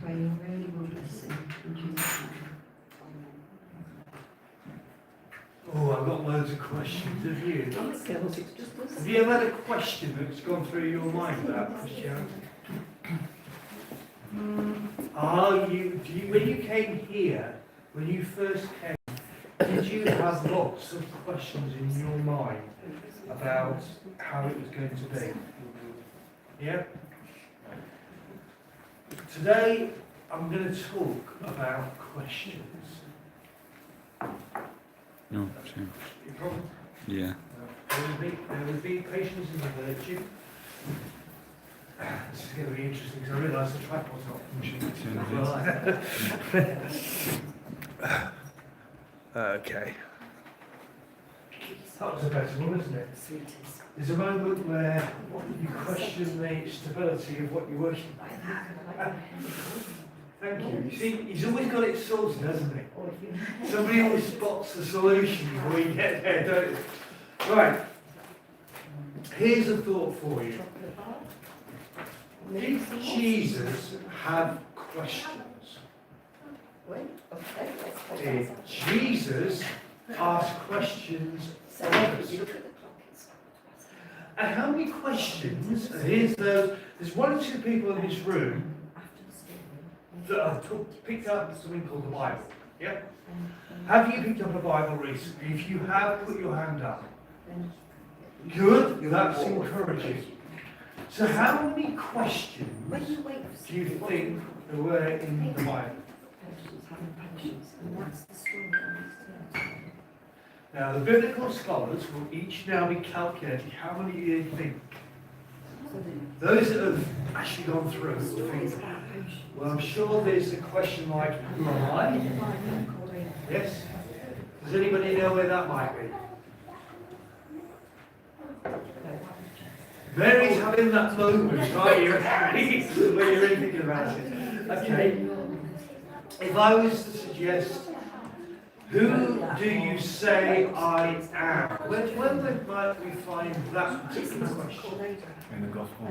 pray your really will blessing in Jesus' name. Oh, I've got loads of questions. Have you? Just Have you ever had a question that's gone through your mind about Christianity? When you came here, when you first came, did you have lots of questions in your mind about how it was going to be? Yeah? Today, I'm going to talk about questions. No, sure. You problem? Yeah. There will be patience in the virtue. This is going to be interesting because I realise the tripod's not functioning. Okay. That was a better one, isn't it? There's a moment where you question the stability of what you're working with. Thank you. You see, he's always got it sorted, hasn't he? Somebody always spots the solution before you get there, don't you? Right. Here's a thought for you. Did Jesus have questions? Did Jesus ask questions of others? And how many questions, here's those, there's one or two people in this room that have picked up something called the Bible. Yep. Have you picked up a Bible recently? If you have, put your hand up. Good, that's encouraging. So how many questions do you think there were in the Bible? Now the biblical scholars will each now be calculating how many do you think? Those that have actually gone through think, well, I'm sure there's a question like, who am I? Yes? Does anybody know where that might be? Mary's having that moment, right? When you're really thinking about it. Okay. If I was to suggest, who do you say I am? Where might we find that particular question? In the Gospel.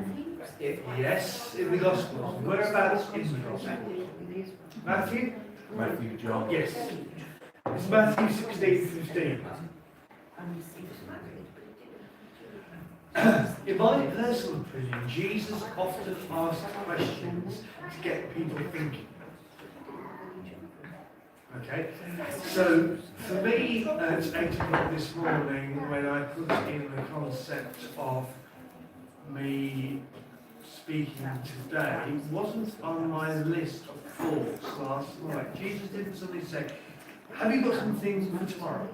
Yes, in the Gospels. Whereabouts in the Gospel? Matthew? Matthew, John. Yes. It's Matthew 16:15. In my personal opinion, Jesus often asked questions to get people thinking. Okay? So, for me, at 8 o'clock this morning, when I put in the concept of me speaking today, wasn't on my list of thoughts last night. Jesus didn't suddenly say, have you got some things for tomorrow?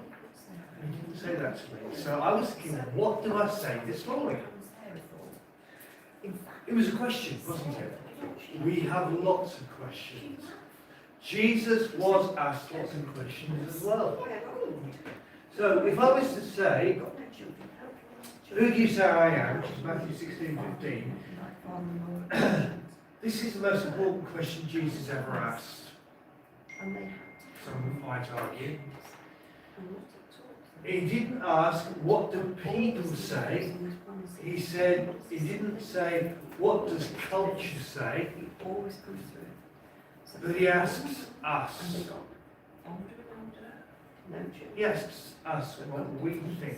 He didn't say that to me. So I was thinking, what do I say this morning? It was a question, wasn't it? We have lots of questions. Jesus was asked lots of questions as well. So if I was to say, who do you say I am, which is Matthew 16:15, this is the most important question Jesus ever asked. Some might argue. He didn't ask, what do people say? He didn't say, what does culture say? But he asks us. He asks us what we think.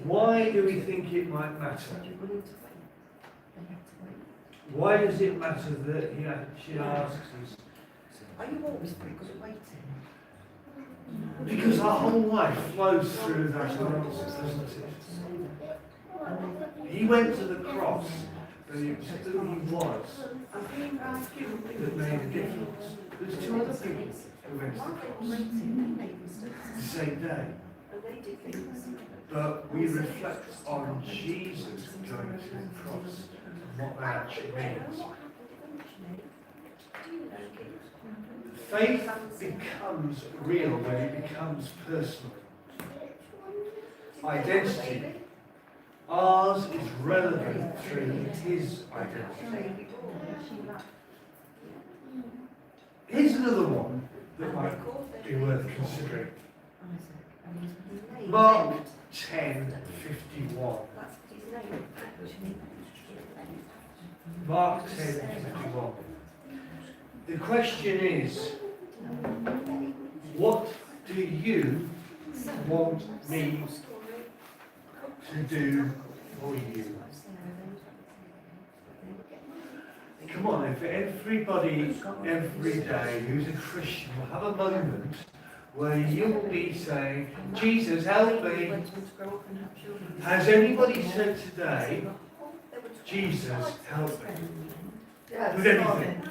Why do we think it might matter? Why does it matter that she asks us? Are you always pretty good at waiting? Because our whole life flows through that nonsense, doesn't it? He went to the cross, but it was who he was that made a difference. There's two other people who went to the cross the same day. But we reflect on Jesus going to the cross and what that actually means. Faith becomes real when it becomes personal. Identity. Ours is relevant through his identity. Here's another one that might be worth considering. Mark 10:51. Mark 10:51. The question is, what do you want me to do for you? Come on, if everybody, every day who's a Christian will have a moment where you'll be saying, Jesus, help me. Has anybody said today, Jesus, help me? Yeah, With this anything? morning.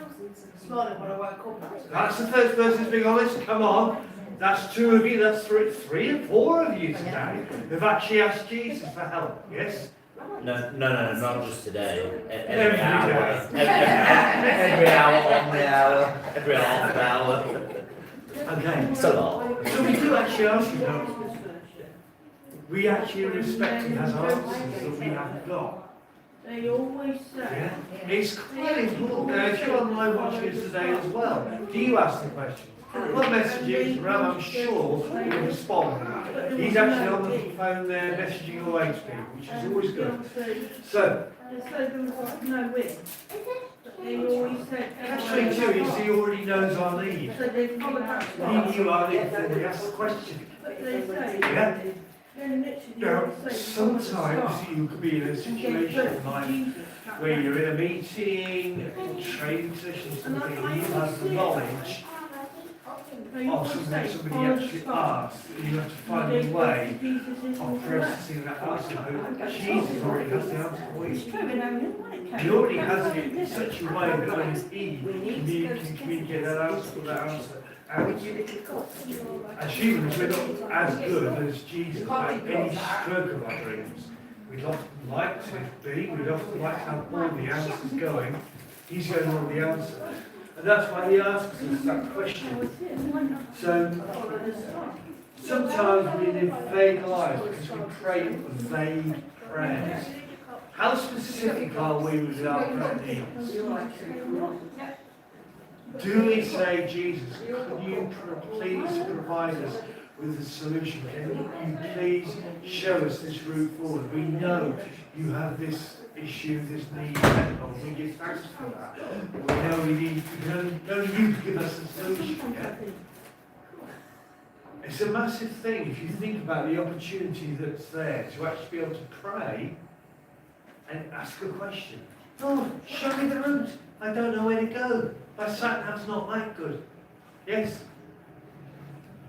This morning when I woke up. That's the first person who's being honest. Come on. That's two of you, that's three or four of you today who've actually asked Jesus for help. Yes? No, not just today. Every Every hour. day. Every hour, on the hour, every half an hour. Okay. It's a lot. So we do actually ask you help. We actually respect Him as answers that we haven't got. They always say. Yeah? It's quite important. Now, if you're online watching us today as well, do you ask the question? What messages, Ram, I'm sure, will respond. He's actually on the phone there messaging away to people, which is always good. So, They say there was no win. They always said. catch 22 is he already knows our need. So they follow that. He knew our need before we asked the question. But they say. Yeah. Then literally Now, they say. sometimes you could be in a situation like where you're in a meeting, a training session, something, and you have the knowledge of something that somebody actually asked, and you have to find a way of processing that answer. But Jesus already has the answer for you. He already has it in such a way that when he can communicate that answer out. As humans, we're not as good as Jesus at any stroke of our dreams. We'd often like to be, we'd often like to have all the answers going. He's going all the answers. And that's why he asks us that question. So, sometimes we live vague lives because we pray vague prayers. How specific are we with our prayer needs? Do we say, Jesus, could you please provide us with a solution? Can you please show us this route forward? We know you have this issue, this need, and we give thanks for that. We know you to give us a solution. Yeah? It's a massive thing if you think about the opportunity that's there to actually be able to pray and ask a question. Oh, show me the route. I don't know where to go. My sat nav's not that good. Yes?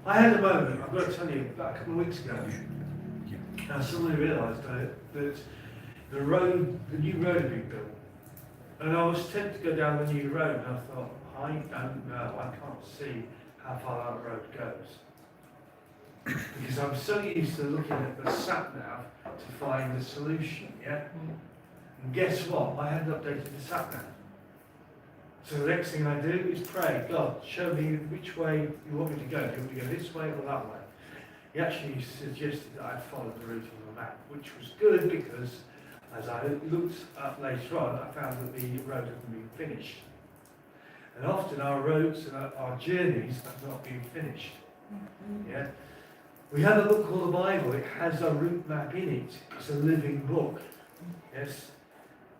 I had a moment, I've got to tell you, about a couple of weeks ago. I suddenly realised that the new road had been built. And I was tempted to go down the new road, and I thought, I don't know, I can't see how far that road goes. Because I'm so used to looking at the sat nav to find the solution, yeah? And guess what? I hadn't updated the sat nav. So the next thing I do is pray, God, show me which way you want me to go. Do you want me to go this way or that way? He actually suggested that I follow the route on the map, which was good because as I looked up later on, I found that the road hadn't been finished. And often our roads and our journeys have not been finished. Yeah? We have a book called the Bible. It has a route map in it. It's a living book. Yes?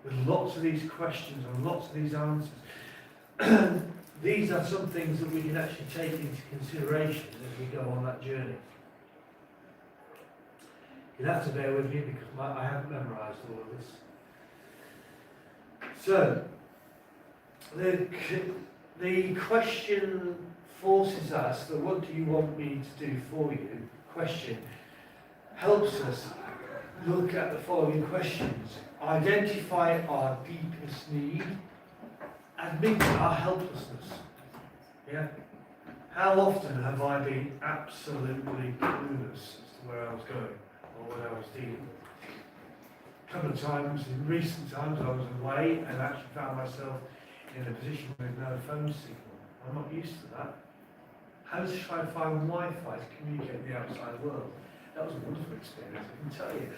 With lots of these questions and lots of these answers. These are some things that we can actually take into consideration as we go on that journey. You'll have to bear with me because I haven't memorised all of this. So, the question forces us that what do you want me to do for you? Question helps us look at the following questions. Identify our deepest need. Admit our helplessness. Yeah? How often have I been absolutely clueless as to where I was going or what I was dealing with? A couple of times, in recent times, I was away and actually found myself in a position with no phone signal. I'm not used to that. How should I find Wi-Fi to communicate with the outside world? That was a wonderful experience, I can tell you.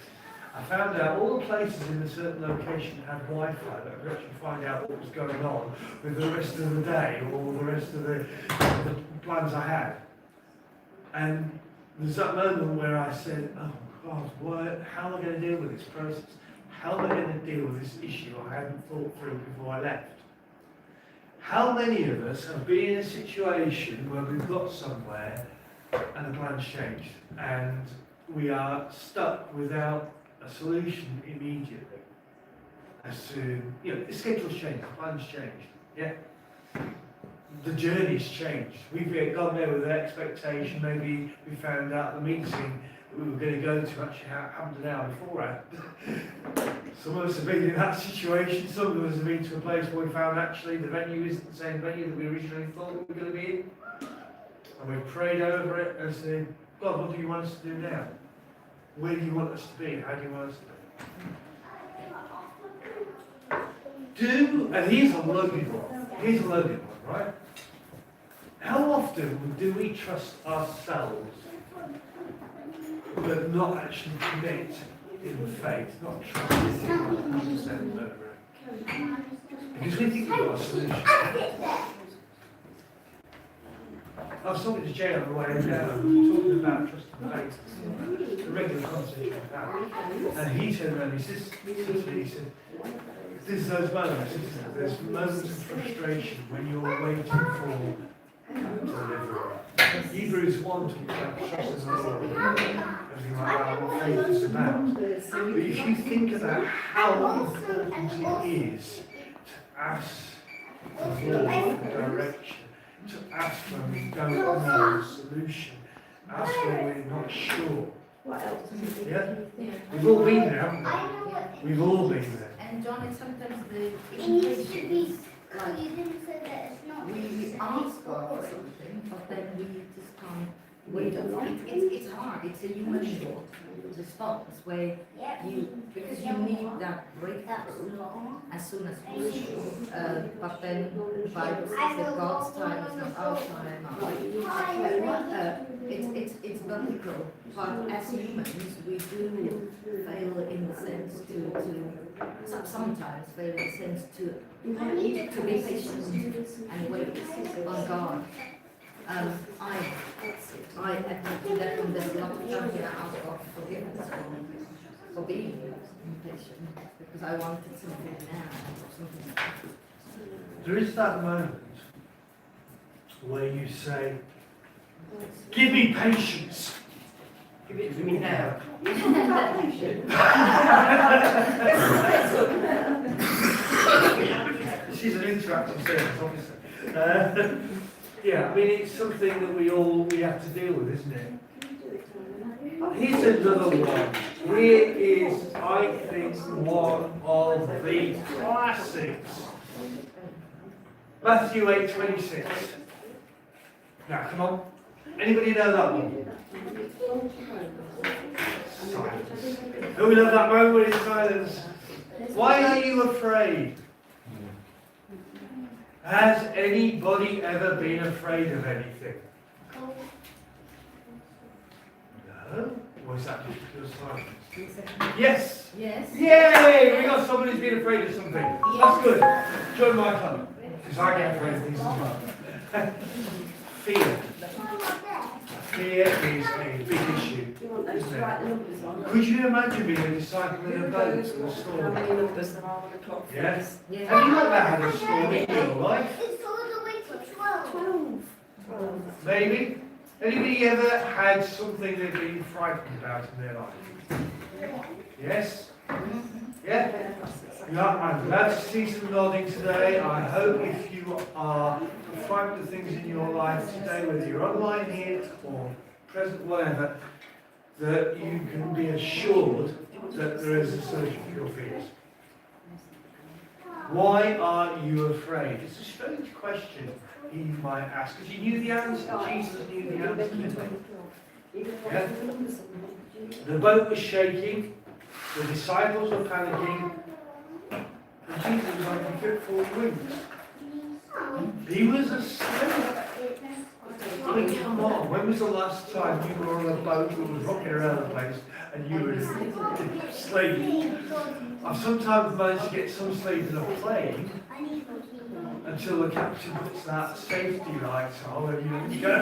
I found out all the places in a certain location had Wi-Fi that I could actually find out what was going on with the rest of the day or the rest of the plans I had. And there's that moment where I said, oh God, how am I going to deal with this process? How am I going to deal with this issue I hadn't thought through before I left? How many of us have been in a situation where we've got somewhere and the plan's changed and we are stuck without a solution immediately? As to, you know, the schedule's changed, the plan's changed, yeah? The journey's changed. We've gone there with an expectation, maybe we found out the meeting that we were going to go to actually happened an hour beforehand. Some of us have been in that situation, some of us have been to a place where we found actually the venue isn't the same venue that we originally thought we were going to be in. And we've prayed over it and said, God, what do you want us to do now? Where do you want us to be? How do you want us to be? And here's a loaded one, right? How often do we trust ourselves but not actually commit in faith, not trust in 100% over it? Because we think we've got a solution. I was talking to Jay on the way down, talking about trust and faith, the regular conversation we've had. And he turned around and he said, there's those moments, isn't there? There's moments of frustration when you're waiting for delivery. Hebrews 1 talks about trust in the Lord, everything like that, what faith is about. But if you think about how important it is to ask the Lord for direction, to ask when we don't know the solution, ask when we're not sure. Yeah? We've all been there, haven't we? We've all been there. And John, it's sometimes the impatience, like we ask God for something, but then we just can't wait on it. It's hard. It's a human response where because you need that breakthrough as soon as possible. But then the Bible says that God's time is not our time. It's biblical, but as humans we do fail in the sense to sometimes fail in the sense to be patient and wait on God. I admit that from there's a lot of times when I ask God for forgiveness for being impatient because I wanted something now. There is that moment where you say, give me patience. Give it to me now. She's an interactive service, obviously. Yeah, I mean, it's something that we have to deal with, isn't it? Here's another one. Here is, I think, one of the classics. Matthew 8:26. Now, come on. Anybody know that one? Silence. Do we love that moment in silence? Why are you afraid? Has anybody ever been afraid of anything? No? Or is that just pure silence? Yes! Yes. Yay! We got somebody who's been afraid of something. That's good. Join my club. Because I get afraid of things as well. Fear. Fear is a big issue. Isn't it? Could you imagine being a disciple in a boat in a storm? Yes? Yeah. Have you ever had a storm in your life? It's all the way to 12. Maybe? Anybody ever had something they've been frightened about in their life? Yes? Yeah? Yeah, I'm glad to see some nodding today. I hope if you are frightened of things in your life today, whether you're online here or present, whatever, that you can be assured that there is a solution for your fears. Why are you afraid? It's a strange question you might ask, because you knew the answer. Jesus knew the answer, didn't he? Yeah? The boat was shaking, the disciples were panicking, and Jesus was on fitful wings. He was asleep. I mean, come on, when was the last time you were on a boat that was rocking around the place and you were asleep? I've sometimes managed to get some sleep in a plane until the captain puts that safety lights on and you go.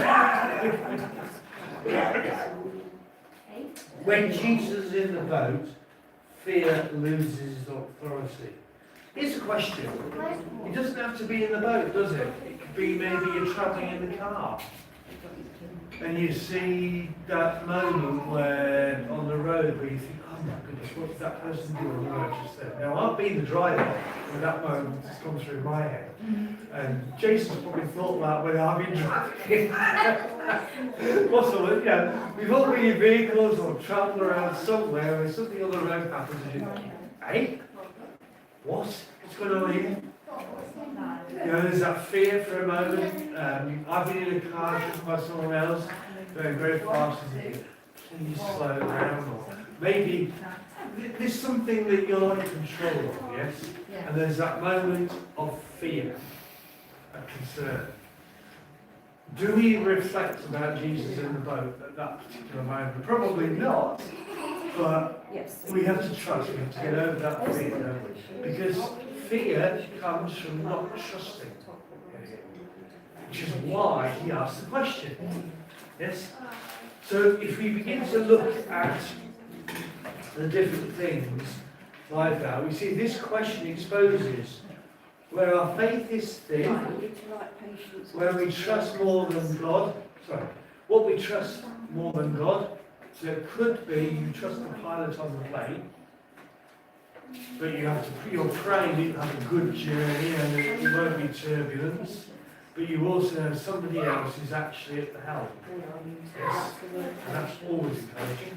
When Jesus is in the boat, fear loses its authority. Here's a question. It doesn't have to be in the boat, does it? It could be maybe you're travelling in the car and you see that moment where on the road where you think, oh my goodness, what did that person do on the road just then? Now, I've been the driver when that moment has come through my head. And Jason's probably thought that when I've been driving. Possibly, you know, we've all been in vehicles or travelling around somewhere where something on the road happens and you go, hey, what's going on here? You know, there's that fear for a moment. I've been in a car driven by someone else going very fast and you think, please slow down. Or maybe there's something that you're not in control of, yes? And there's that moment of fear, a concern. Do we reflect about Jesus in the boat at that particular moment? Probably not, but we have to trust, we have to get over that fear, don't we? Because fear comes from not trusting, which is why he asked the question. Yes? So if we begin to look at the different things like that, we see this question exposes where our faith is thin, where we trust more than God, what we trust more than God. So it could be you trust the pilot on the plane, but you're praying that you have a good journey and there won't be turbulence, but you also have somebody else who's actually at the helm. Yes, and that's always encouraging.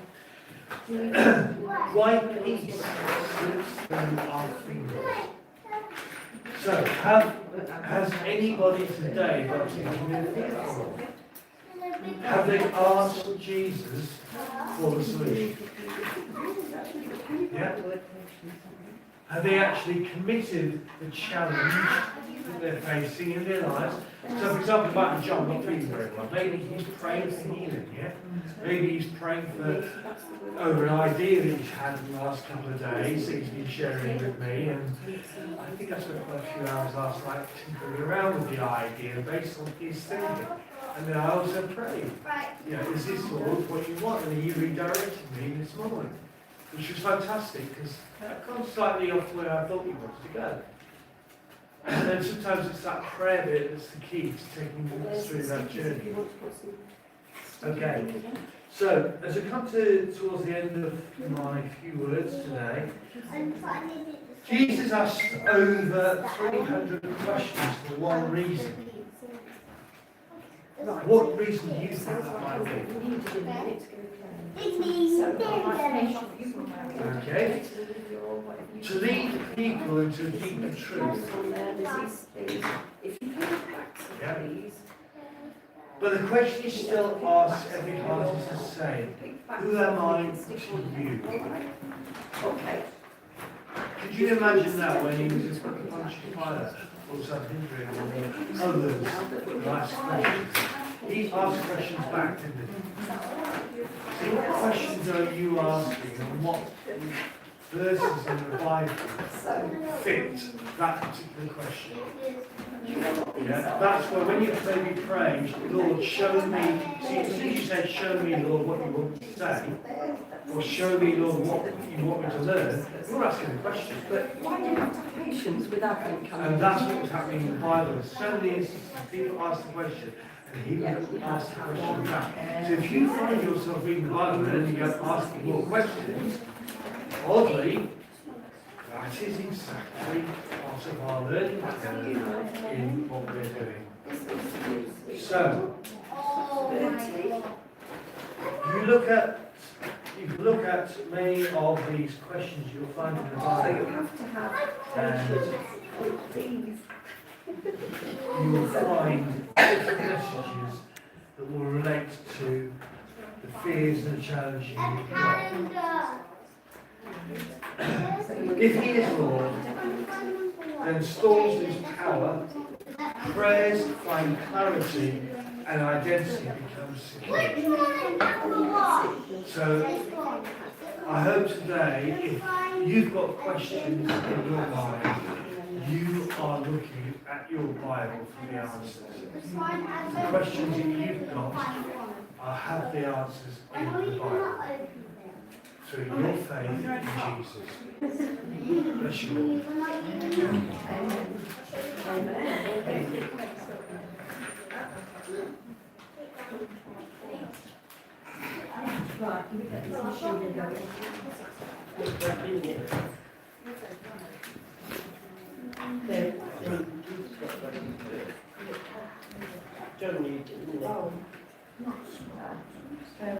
Why peace slips through our fingers? So, has anybody today got to communicate? Have they asked Jesus for the solution? Yeah? Have they actually committed the challenge that they're facing in their lives? So, for example, Martin John not feeling very well. Maybe he's praying for healing, yeah? Maybe he's praying over an idea that he's had in the last couple of days that he's been sharing with me. And I think I spent quite a few hours last night tinkering around with the idea based on his thinking. And then I also prayed, you know, is this Lord what you want? And he redirected me this morning, which was fantastic because that comes slightly off where I thought he wanted to go. And then sometimes it's that prayer bit that's the key to taking us through that journey. Okay, so as I come towards the end of my few words today, Jesus asked over 300 questions for one reason. What reason do you think that might be? Okay. To lead people into a deeper truth. Yeah. But the question is still asked, every heart is the same. Who am I to you? Okay. Could you imagine that when he was just put the punch of fire or something or others asked questions? He asked questions back, didn't he? So what questions are you asking and what verses in the Bible fit that particular question? Yeah, that's where when you maybe pray, Lord, show me. See, as soon as you say, show me, Lord, what you want me to say, or show me, Lord, what you want me to learn, you're asking the question. But why do you have to have patience with Advent coming? And that's what was happening in the Bible. So many instances, people ask the question, and he would ask the question back. So if you find yourself reading the Bible and you go asking more questions, oddly, that is exactly part of our learning in what we're doing. So, you look at many of these questions you'll find in the Bible. You have to have patience. You will find different messages that will relate to the fears and the challenges you've got. If he is Lord, then storms lose power, prayers find clarity, and identity becomes secure. So, I hope today, if you've got questions in your mind, you are looking at your Bible for the answers. The questions that you've got have the answers in the Bible. through your faith in Jesus. Bless you all. Right, you get this machine going. Don't need it, you know. Oh, not so bad.